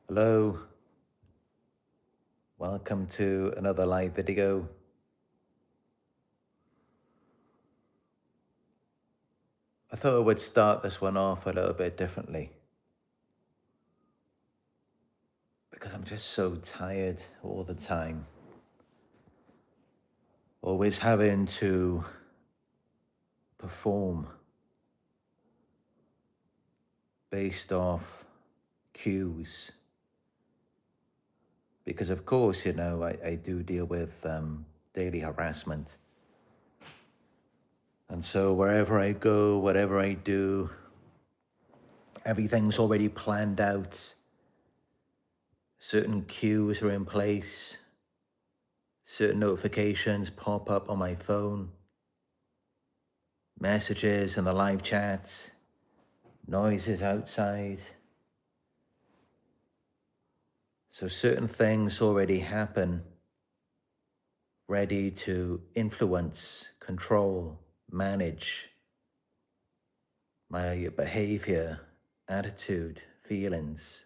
Hello, welcome to another live video. I thought I would start this one off a little bit differently because I'm just so tired all the time. Always having to perform based off cues. Because of course, I do deal with daily harassment. And so wherever I go, whatever I do, everything's already planned out. Certain cues are in place. Certain notifications pop up on my phone. Messages in the live chat. Noises outside. So certain things already happen, ready to influence, control, manage my behavior, attitude, feelings.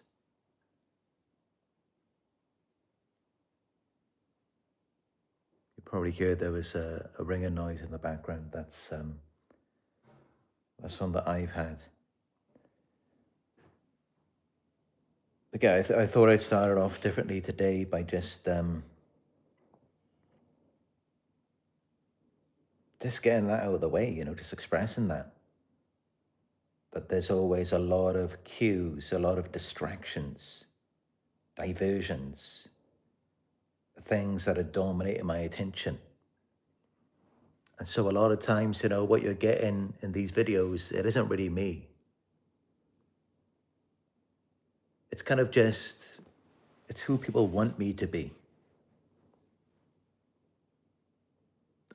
You probably heard there was a ringing noise in the background. That's one that I've had. But yeah, I thought I'd start it off differently today by just getting that out of the way, just expressing that there's always a lot of cues, a lot of distractions, diversions, things that are dominating my attention. And so a lot of times, what you're getting in these videos, it isn't really me. It's kind of just, it's who people want me to be.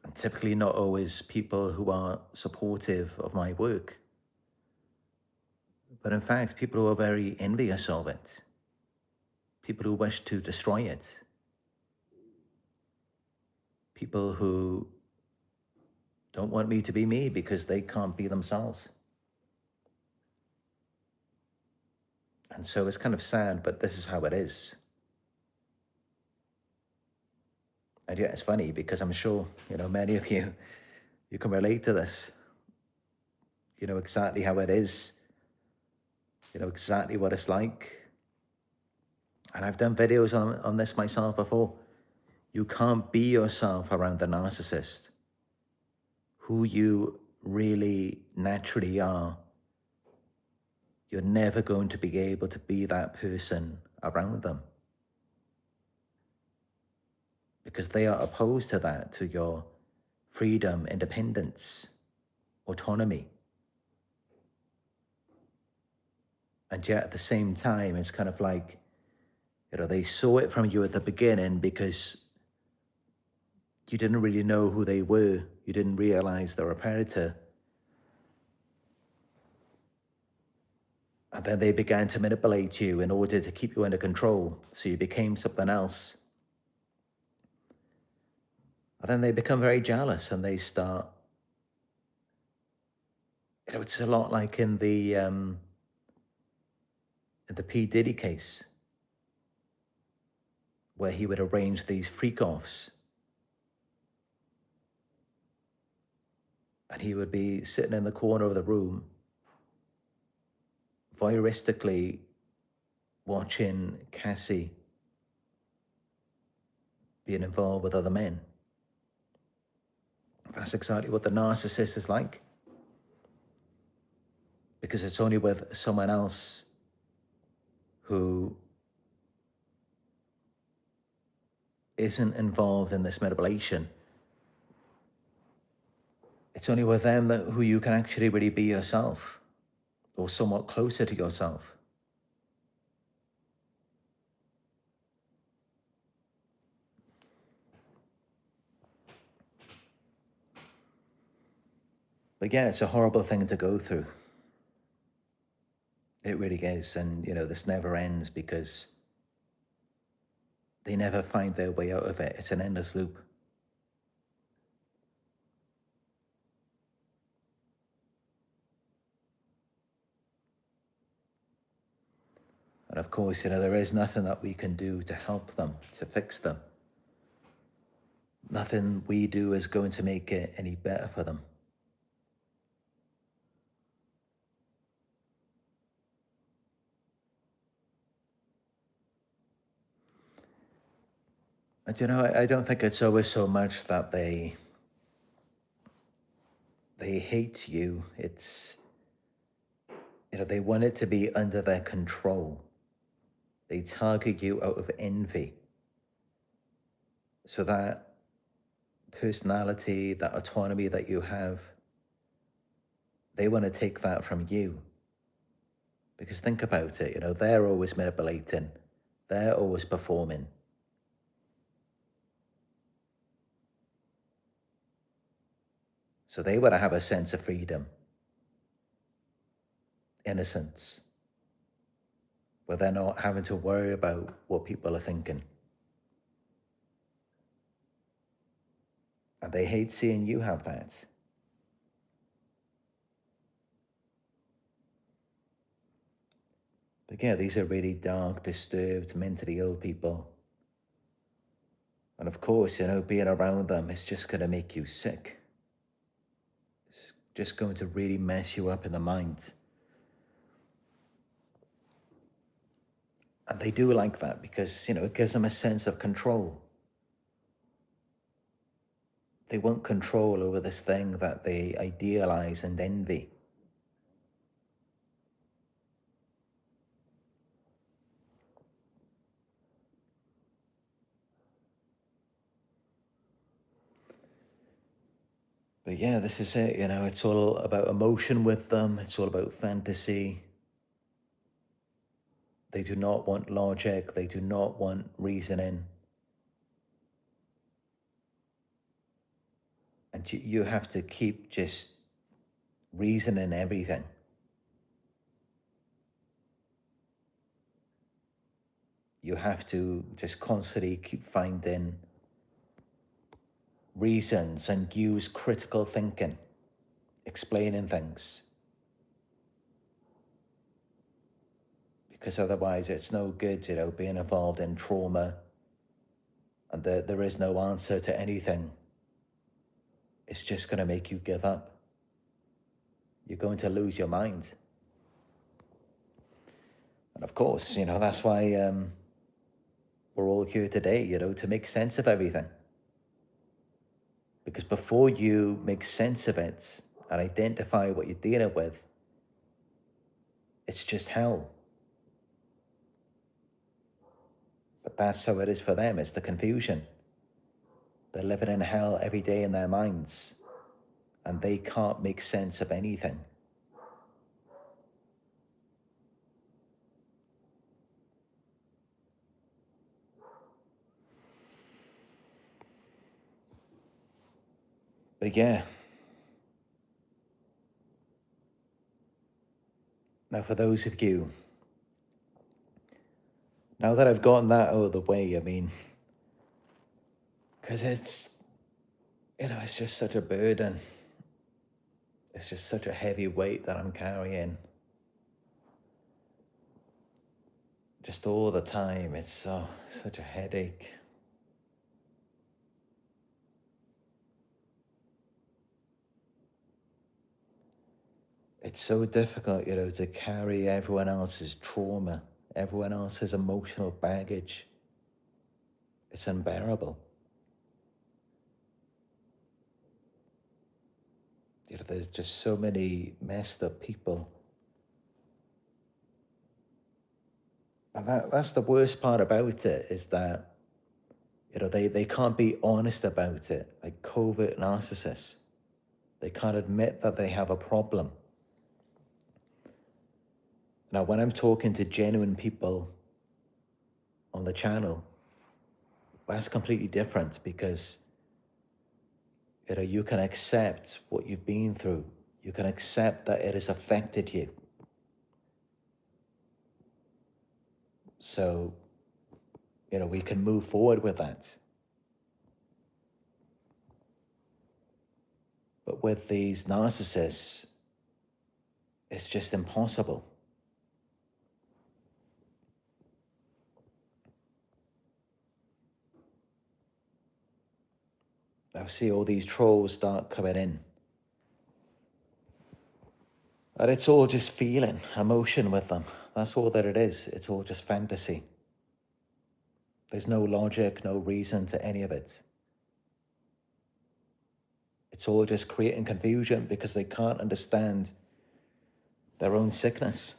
And typically not always people who are supportive of my work. But in fact, people who are very envious of it. People who wish to destroy it. People who don't want me to be me because they can't be themselves. And so it's kind of sad, but this is how it is. And yeah, it's funny because I'm sure, many of you can relate to this. You know exactly how it is. You know exactly what it's like. And I've done videos on this myself before. You can't be yourself around the narcissist. Who you really naturally are. You're never going to be able to be that person around them. Because they are opposed to that, to your freedom, independence, autonomy. And yet at the same time, it's kind of like, they saw it from you at the beginning because you didn't really know who they were. You didn't realize they were a predator. And then they began to manipulate you in order to keep you under control. So you became something else. And then they become very jealous and they start, it's a lot like in the P. Diddy case, where he would arrange these freak-offs. And he would be sitting in the corner of the room, voyeuristically watching Cassie being involved with other men. That's exactly what the narcissist is like. Because it's only with someone else who isn't involved in this manipulation. It's only with them who you can actually really be yourself, or somewhat closer to yourself. But yeah, it's a horrible thing to go through. It really is. And, this never ends because they never find their way out of it. It's an endless loop. And And of course, there is nothing that we can do to help them, to fix them. Nothing we do is going to make it any better for them. And I don't think it's always so much that they hate you. It's, they want it to be under their control. They target you out of envy. So that personality, that autonomy that you have, they want to take that from you. Because think about it, they're always manipulating. They're always performing. So they want to have a sense of freedom, innocence, where they're not having to worry about what people are thinking. And they hate seeing you have that. But yeah, these are really dark, disturbed, mentally ill people. And of course, being around them is just going to make you sick. It's just going to really mess you up in the mind. And they do like that because, it gives them a sense of control. They want control over this thing that they idealize and envy. But yeah, this is it, it's all about emotion with them. It's all about fantasy. They do not want logic. They do not want reasoning. And you have to keep just reasoning everything. You have to just constantly keep finding reasons and use critical thinking, explaining things. Because otherwise it's no good, being involved in trauma and there is no answer to anything. It's just going to make you give up. You're going to lose your mind. And of course, that's why we're all here today, to make sense of everything. Because before you make sense of it and identify what you're dealing with, it's just hell. But that's how it is for them. It's the confusion. They're living in hell every day in their minds, and they can't make sense of anything. But yeah. Now for those of you, now that I've gotten that out of the way, because it's just such a burden. It's just such a heavy weight that I'm carrying. Just all the time, it's such a headache. It's so difficult, to carry everyone else's trauma, everyone else's emotional baggage. It's unbearable. There's just so many messed up people. And that's the worst part about it, is that, they can't be honest about it, like covert narcissists. They can't admit that they have a problem. Now, when I'm talking to genuine people on the channel, that's completely different because, you can accept what you've been through. You can accept that it has affected you. So, we can move forward with that. But with these narcissists, it's just impossible. I see all these trolls start coming in. And it's all just feeling, emotion with them. That's all that it is. It's all just fantasy. There's no logic, no reason to any of it. It's all just creating confusion because they can't understand their own sickness.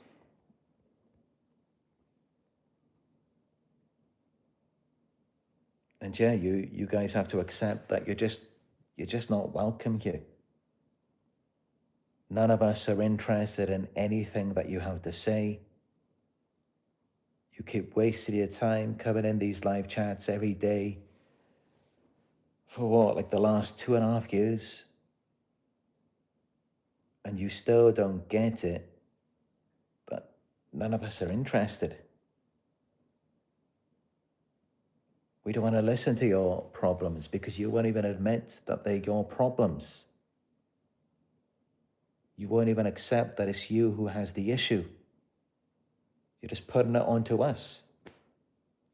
And yeah, you guys have to accept that you're just not welcome here. None of us are interested in anything that you have to say. You keep wasting your time coming in these live chats every day. For what, like the last 2.5 years? And you still don't get it, but none of us are interested. We don't want to listen to your problems because you won't even admit that they're your problems. You won't even accept that it's you who has the issue. You're just putting it onto us.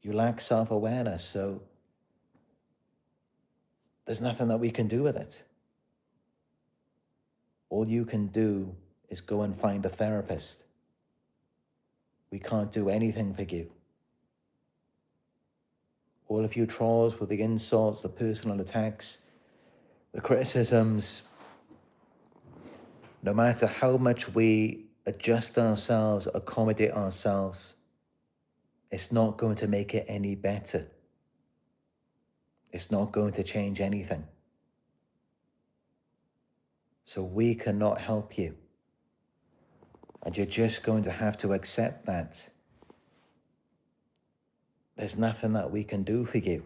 You lack self-awareness, so there's nothing that we can do with it. All you can do is go and find a therapist. We can't do anything for you. All of you trolls with the insults, the personal attacks, the criticisms, no matter how much we adjust ourselves, accommodate ourselves, it's not going to make it any better. It's not going to change anything. So we cannot help you. And you're just going to have to accept that. There's nothing that we can do for you.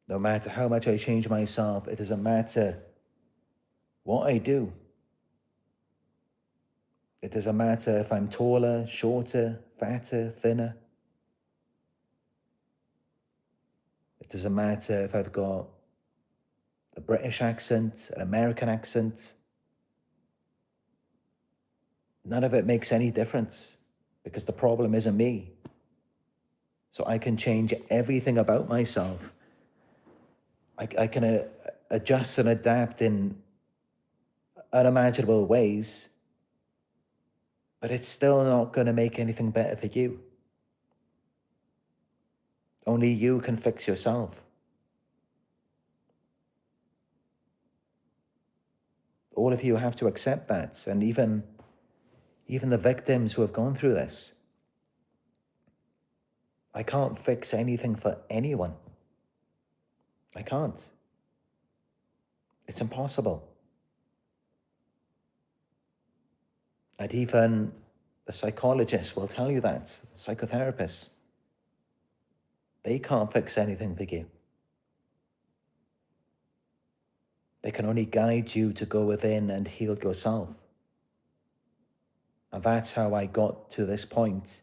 No matter how much I change myself, it doesn't matter what I do. It doesn't matter if I'm taller, shorter, fatter, thinner. It doesn't matter if I've got a British accent, an American accent. None of it makes any difference because the problem isn't me. So I can change everything about myself. I can adjust and adapt in unimaginable ways, but it's still not going to make anything better for you. Only you can fix yourself. All of you have to accept that, and even the victims who have gone through this. I can't fix anything for anyone. I can't. It's impossible. And even the psychologists will tell you that, psychotherapists. They can't fix anything for you. They can only guide you to go within and heal yourself. And that's how I got to this point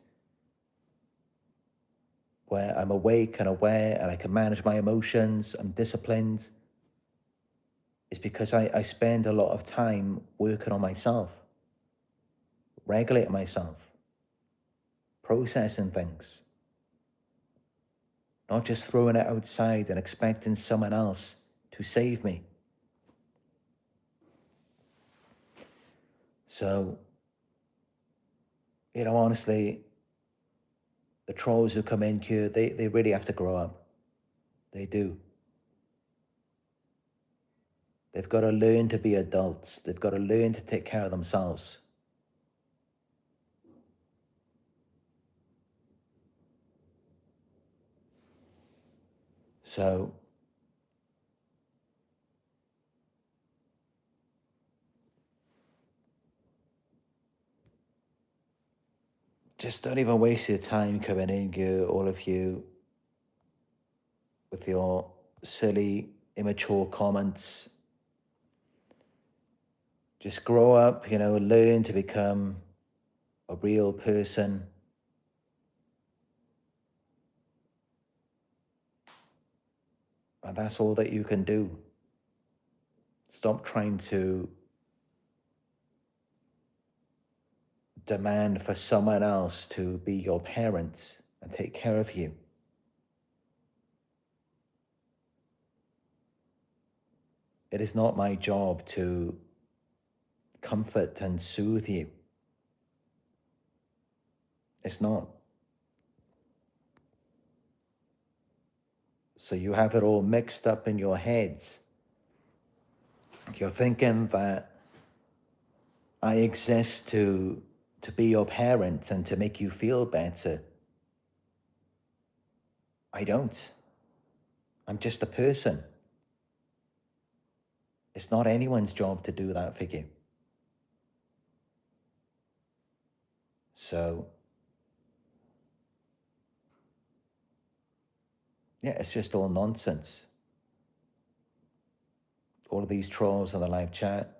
where I'm awake and aware and I can manage my emotions, I'm disciplined. It's because I spend a lot of time working on myself, regulating myself, processing things, not just throwing it outside and expecting someone else to save me. So, honestly, the trolls who come in here, they really have to grow up. They do. They've got to learn to be adults. They've got to learn to take care of themselves. So, just don't even waste your time coming in here, all of you, with your silly, immature comments. Just grow up, learn to become a real person. And that's all that you can do. Stop trying to demand for someone else to be your parent and take care of you. It is not my job to comfort and soothe you. It's not. So you have it all mixed up in your heads. You're thinking that I exist to be your parent and to make you feel better. I don't. I'm just a person. It's not anyone's job to do that for you. So, yeah, it's just all nonsense. All of these trolls on the live chat.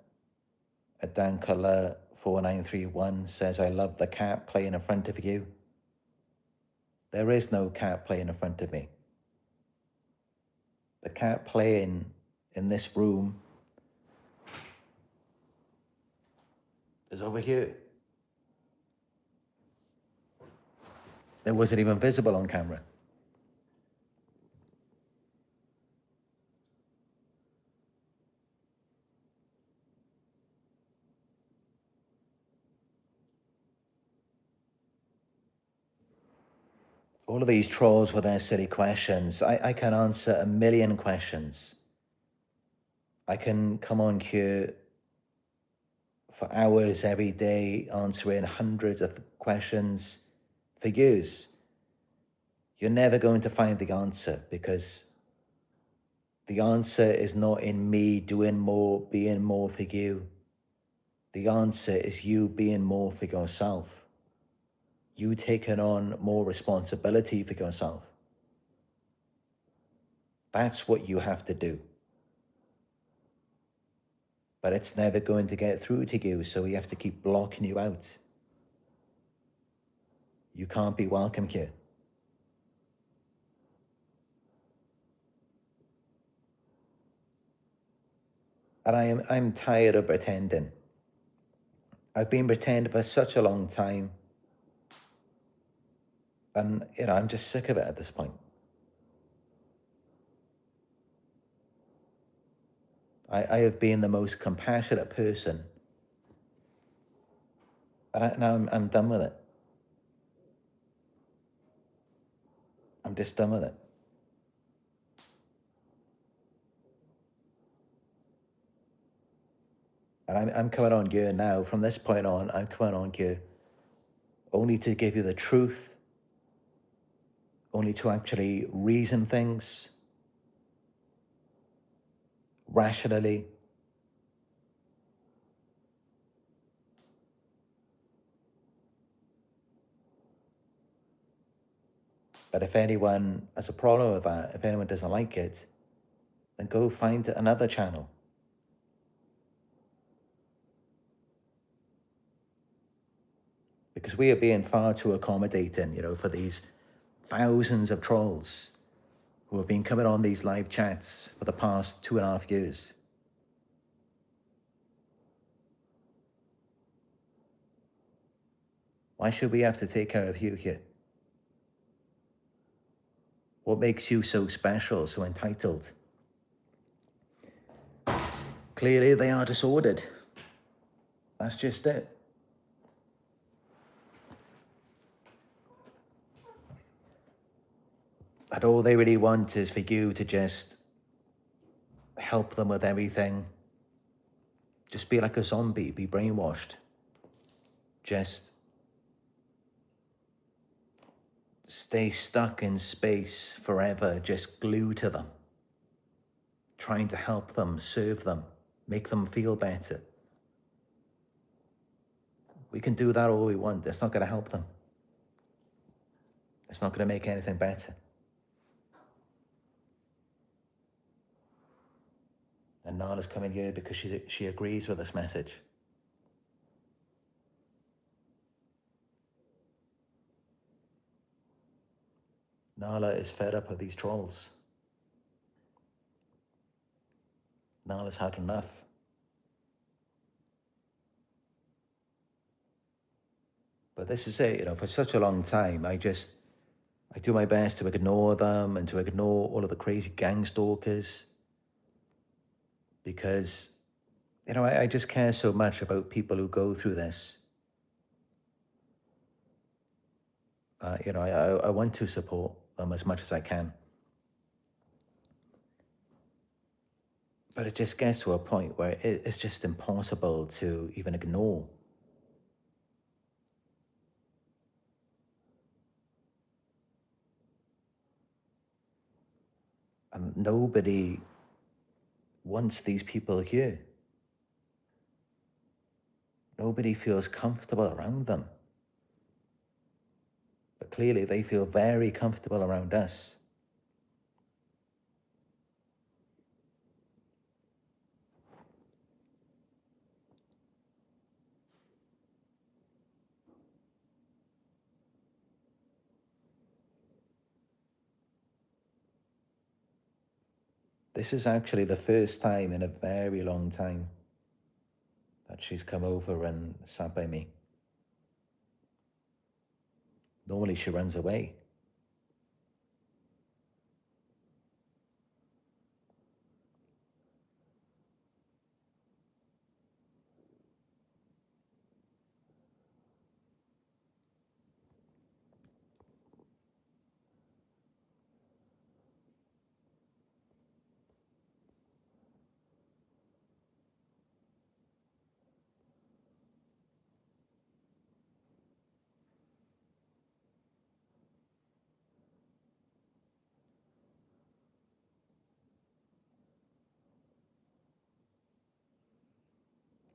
Adancolor4931 says, I love the cat playing in front of you. There is no cat playing in front of me. The cat playing in this room is over here. It wasn't even visible on camera. All of these trolls with their silly questions. I can answer 1,000,000 questions. I can come on here for hours every day answering hundreds of questions for years. You're never going to find the answer, because the answer is not in me doing more, being more for you. The answer is you being more for yourself. You taking on more responsibility for yourself. That's what you have to do. But it's never going to get through to you, so we have to keep blocking you out. You can't be welcome here. And I'm tired of pretending. I've been pretending for such a long time. And, I'm just sick of it at this point. I have been the most compassionate person. And now I'm done with it. I'm just done with it. And I'm coming on here now. From this point on, I'm coming on here only to give you the truth, only to actually reason things rationally. But if anyone has a problem with that, if anyone doesn't like it, then go find another channel. Because we are being far too accommodating, for these thousands of trolls who have been coming on these live chats for the past 2.5 years. Why should we have to take care of you here? What makes you so special, so entitled? Clearly they are disordered. That's just it. And all they really want is for you to just help them with everything. Just be like a zombie, be brainwashed. Just stay stuck in space forever, just glued to them. Trying to help them, serve them, make them feel better. We can do that all we want. It's not going to help them. It's not going to make anything better. And Nala's coming here because she agrees with this message. Nala is fed up of these trolls. Nala's had enough. But this is it, for such a long time, I do my best to ignore them and to ignore all of the crazy gang stalkers. because, I just care so much about people who go through this. I want to support them as much as I can. But it just gets to a point where it's just impossible to even ignore. And nobody wants these people here. Nobody feels comfortable around them. But clearly they feel very comfortable around us. This is actually the first time in a very long time that she's come over and sat by me. Normally she runs away.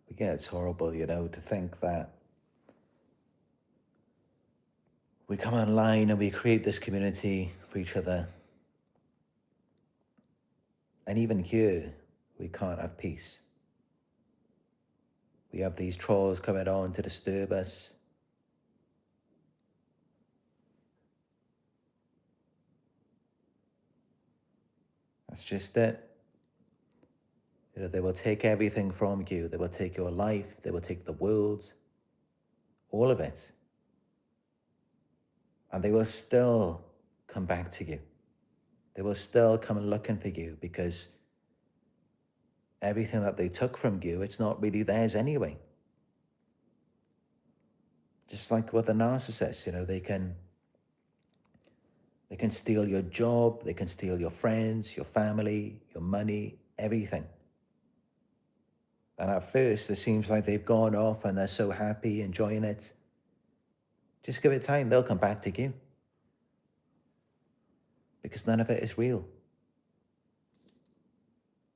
But yeah, it's horrible, to think that we come online and we create this community for each other. And even here, we can't have peace. We have these trolls coming on to disturb us. That's just it. They will take everything from you. They will take your life. They will take the world. All of it. And they will still come back to you. They will still come looking for you because everything that they took from you, it's not really theirs anyway. Just like with the narcissist, they can steal your job, they can steal your friends, your family, your money, everything. And at first, it seems like they've gone off and they're so happy, enjoying it. Just give it time, they'll come back to you. Because none of it is real.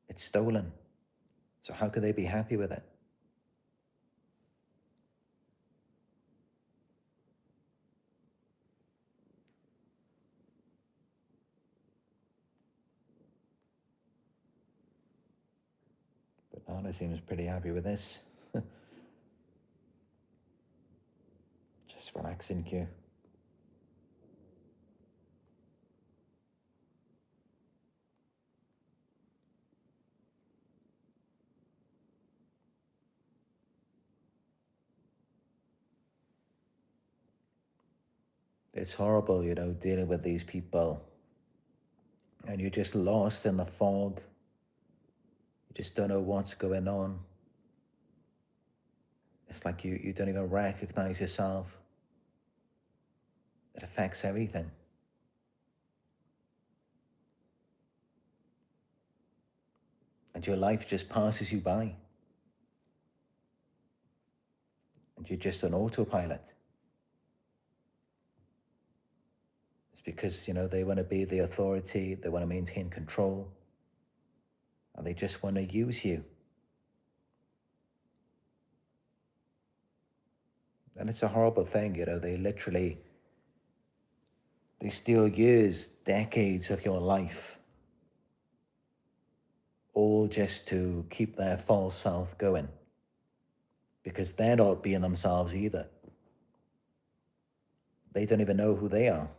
It's stolen. So how could they be happy with it? But Anna seems pretty happy with this. Just relaxing here. It's horrible, dealing with these people. And you're just lost in the fog. You just don't know what's going on. It's like you don't even recognize yourself. It affects everything. And your life just passes you by. And you're just an autopilot. It's because, they want to be the authority, they want to maintain control, and they just want to use you. And it's a horrible thing, they steal years, decades of your life, all just to keep their false self going. Because they're not being themselves either. They don't even know who they are.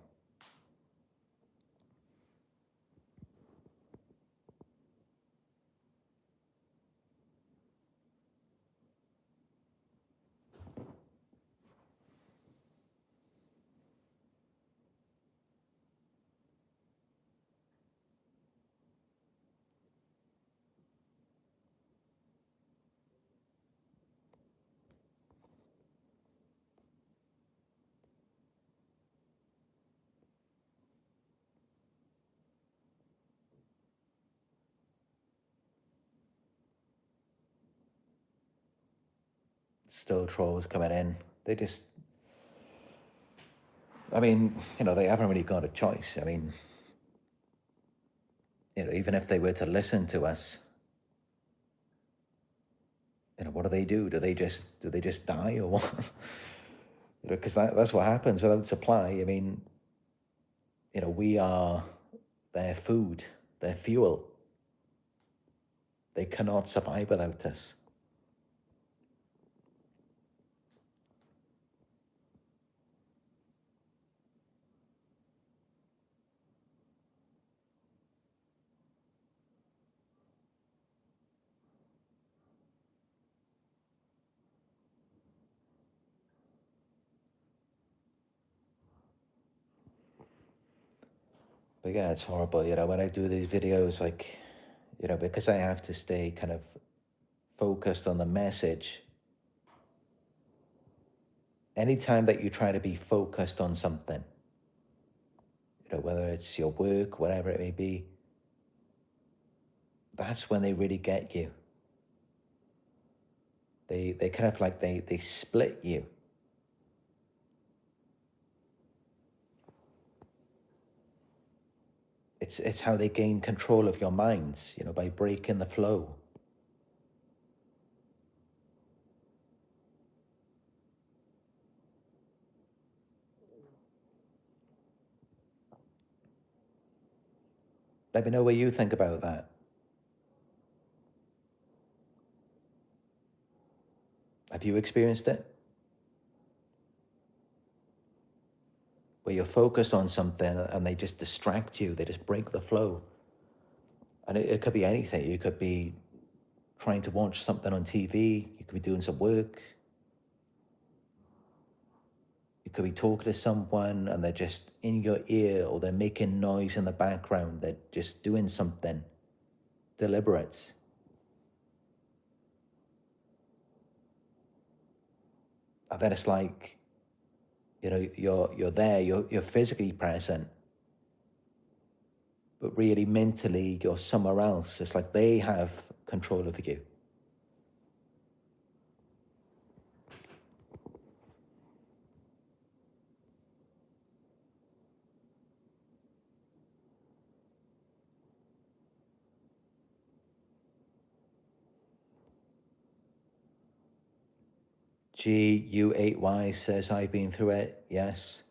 still trolls coming in. They just, I mean, they haven't really got a choice. I mean, even if they were to listen to us, what do they do? Do they just die or what? Because that's what happens without supply. I mean, we are their food, their fuel. They cannot survive without us. But yeah, it's horrible, when I do these videos, like, because I have to stay kind of focused on the message. Anytime that you try to be focused on something, whether it's your work, whatever it may be, that's when they really get you. They kind of like, they split you. It's how they gain control of your minds, by breaking the flow. Let me know what you think about that. Have you experienced it? Where you're focused on something and they just distract you, they just break the flow. And it could be anything. You could be trying to watch something on TV, you could be doing some work, you could be talking to someone and they're just in your ear, or they're making noise in the background, they're just doing something deliberate. And then it's like, you're there, you're physically present, but really mentally you're somewhere else. It's like they have control over you. GU8Y says, I've been through it. Yes.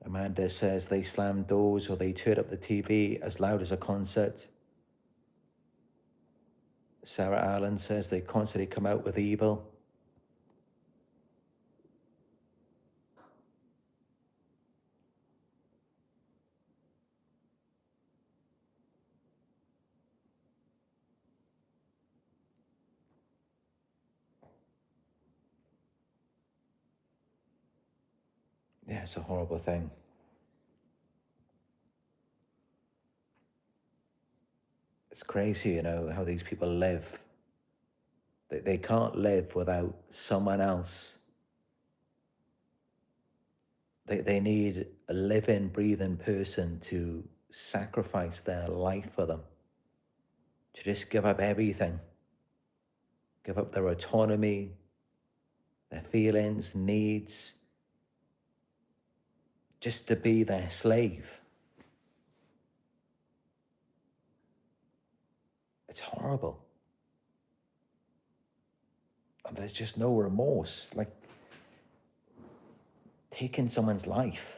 Amanda says they slam doors or they turn up the TV as loud as a concert. Sarah Allen says they constantly come out with evil. Yeah, it's a horrible thing. It's crazy, how these people live. They can't live without someone else. They need a living, breathing person to sacrifice their life for them, to just give up everything, give up their autonomy, their feelings, needs, just to be their slave. It's horrible. And there's just no remorse, like taking someone's life.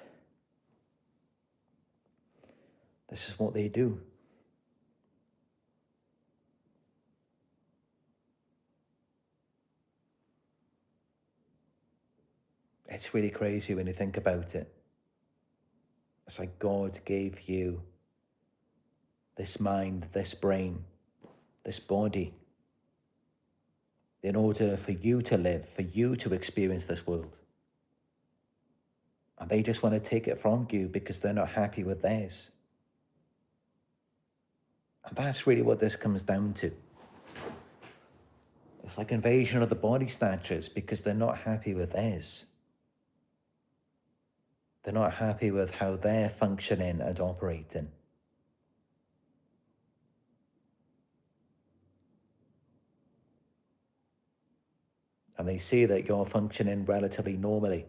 This is what they do. It's really crazy when you think about it. It's like God gave you this mind, this brain, this body, in order for you to live, for you to experience this world. And they just want to take it from you because they're not happy with theirs. And that's really what this comes down to. It's like invasion of the body snatchers because they're not happy with theirs. They're not happy with how they're functioning and operating. And they see that you're functioning relatively normally.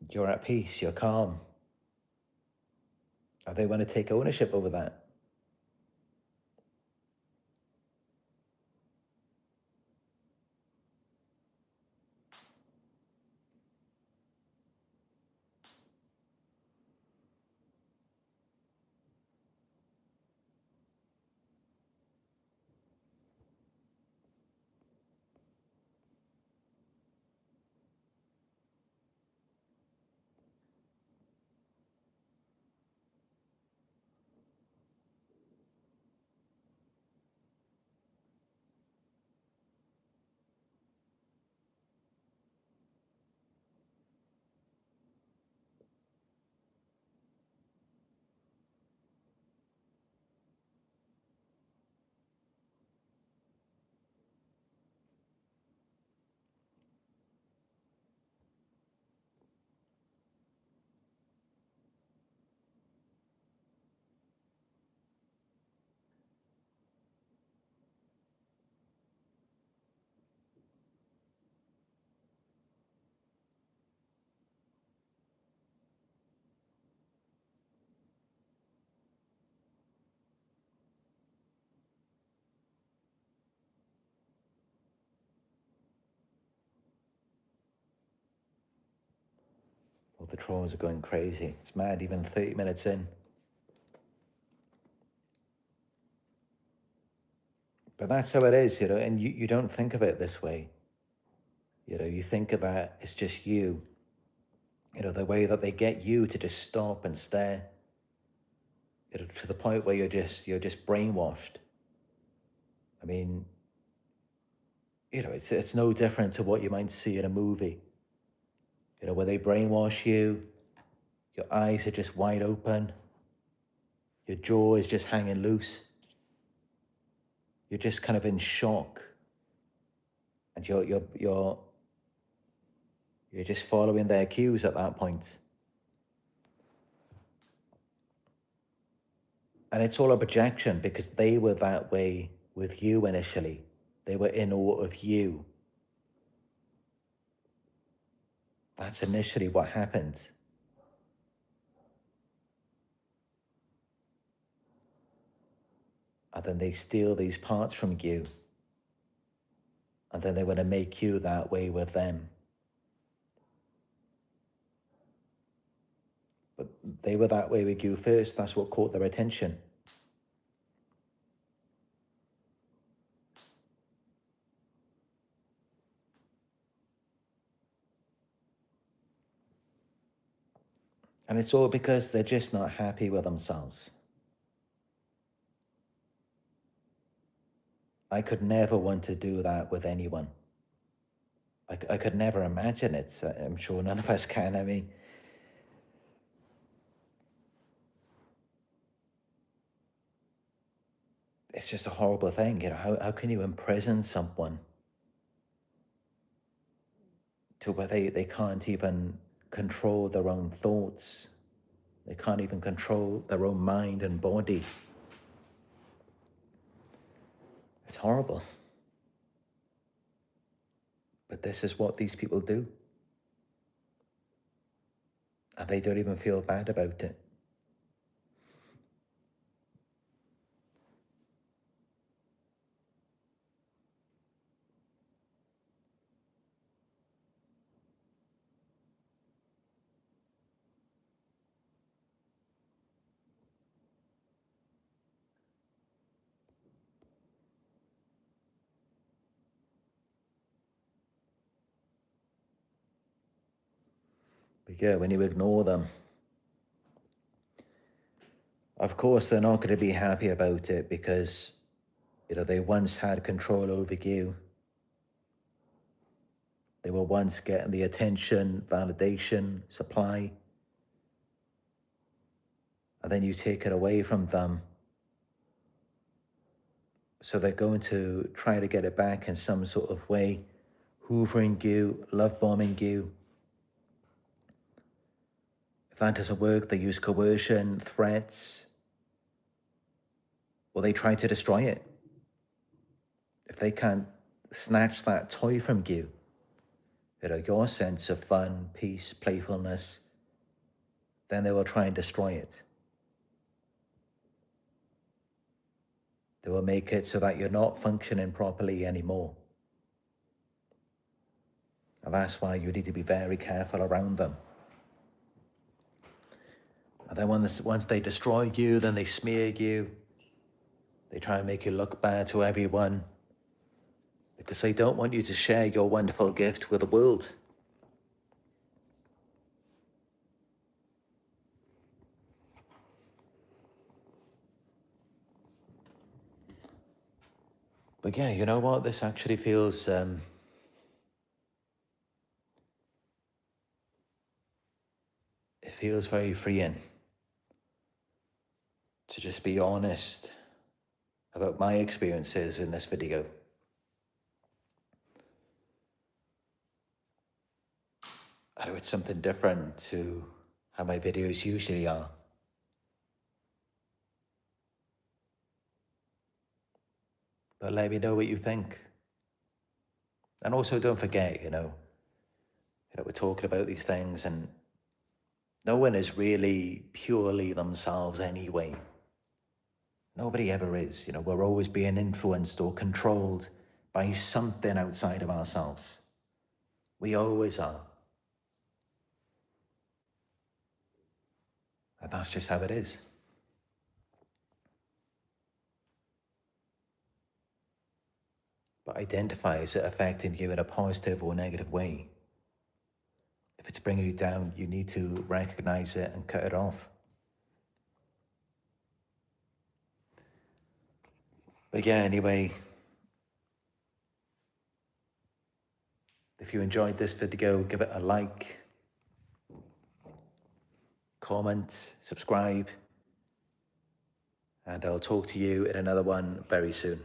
You're at peace, you're calm. And they want to take ownership over that. Well, the trolls are going crazy. It's mad, even 30 minutes in. But that's how it is, and you don't think of it this way. You think of that, it's just you. The way that they get you to just stop and stare, to the point where you're just brainwashed. I mean, it's no different to what you might see in a movie. Where they brainwash you, your eyes are just wide open, your jaw is just hanging loose. You're just kind of in shock, and you're just following their cues at that point. And it's all a projection because they were that way with you initially. They were in awe of you. That's initially what happened. And then they steal these parts from you. And then they want to make you that way with them. But they were that way with you first. That's what caught their attention. And it's all because they're just not happy with themselves. I could never want to do that with anyone. I could never imagine it. I'm sure none of us can. I mean, it's just a horrible thing. How can you imprison someone to where they can't even control their own thoughts? They can't even control their own mind and body. It's horrible. But this is what these people do. And they don't even feel bad about it. But yeah, when you ignore them, of course they're not going to be happy about it because, they once had control over you. They They were once getting the attention, validation, supply, and then you take it away from them. So they're going to try to get it back in some sort of way, hoovering you, love bombing you. If that doesn't work, they use coercion, threats, or they try to destroy it. If they can't snatch that toy from you, your sense of fun, peace, playfulness, then they will try and destroy it. They will make it so that you're not functioning properly anymore. And that's why you need to be very careful around them. And then once they destroy you, then they smear you. They try and make you look bad to everyone because they don't want you to share your wonderful gift with the world. But yeah, you know what? This actually feels it feels very freeing to just be honest about my experiences in this video. I know it's something different to how my videos usually are. But let me know what you think. And also don't forget, we're talking about these things and no one is really purely themselves anyway. Nobody ever is. We're always being influenced or controlled by something outside of ourselves. We always are. And that's just how it is. But identify, is it affecting you in a positive or negative way? If it's bringing you down, you need to recognize it and cut it off. But yeah, anyway, if you enjoyed this video, give it a like, comment, subscribe, and I'll talk to you in another one very soon.